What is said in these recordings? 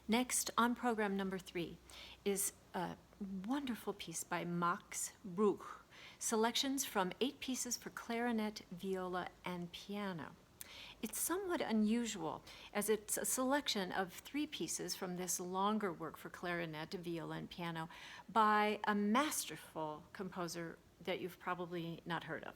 Next, on program number 3, is a wonderful piece by Max Bruch, selections from 8 pieces for clarinet, viola, and piano. It's somewhat unusual, as it's a selection of 3 pieces from this longer work for clarinet, viola, and piano by a masterful composer that you've probably not heard of,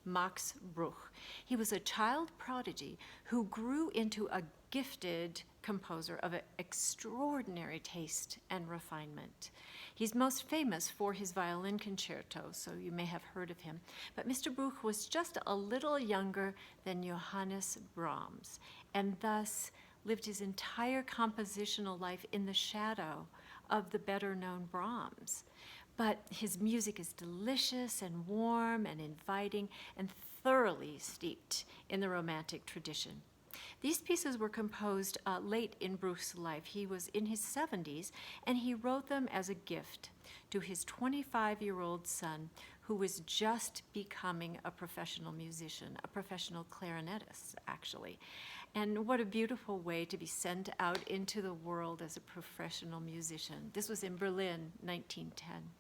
Max Bruch. He was a child prodigy who grew into a gifted composer of extraordinary taste and refinement. He's most famous for his violin concerto, so you may have heard of him. But Mr. Bruch was just a little younger than Johannes Brahms, and thus lived his entire compositional life in the shadow of the better-known Brahms. But his music is delicious and warm and inviting and thoroughly steeped in the Romantic tradition. These pieces were composed late in Bruch's life. He was in his 70s, and he wrote them as a gift to his 25-year-old son, who was just becoming a professional musician, a professional clarinetist, actually. And what a beautiful way to be sent out into the world as a professional musician. This was in Berlin, 1910.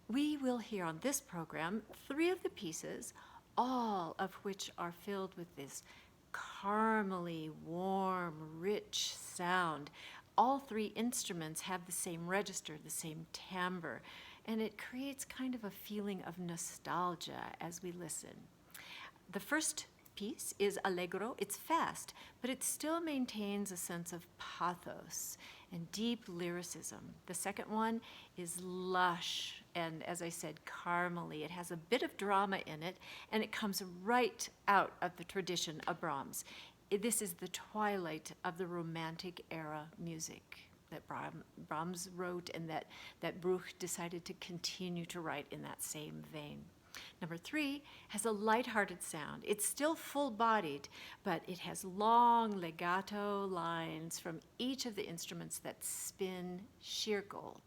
We will hear on this program 3 of the pieces, all of which are filled with this caramely, warm, rich sound. All 3 instruments have the same register, the same timbre, and it creates kind of a feeling of nostalgia as we listen. The first piece is Allegro. It's fast, but it still maintains a sense of pathos and deep lyricism. The second one is lush and, as I said, caramely. It has a bit of drama in it, and it comes right out of the tradition of Brahms. This is the twilight of the Romantic era music that Brahms wrote, and that Bruch decided to continue to write in that same vein. Number 3 has a lighthearted sound. It's still full-bodied, but it has long legato lines from each of the instruments that spin sheer gold.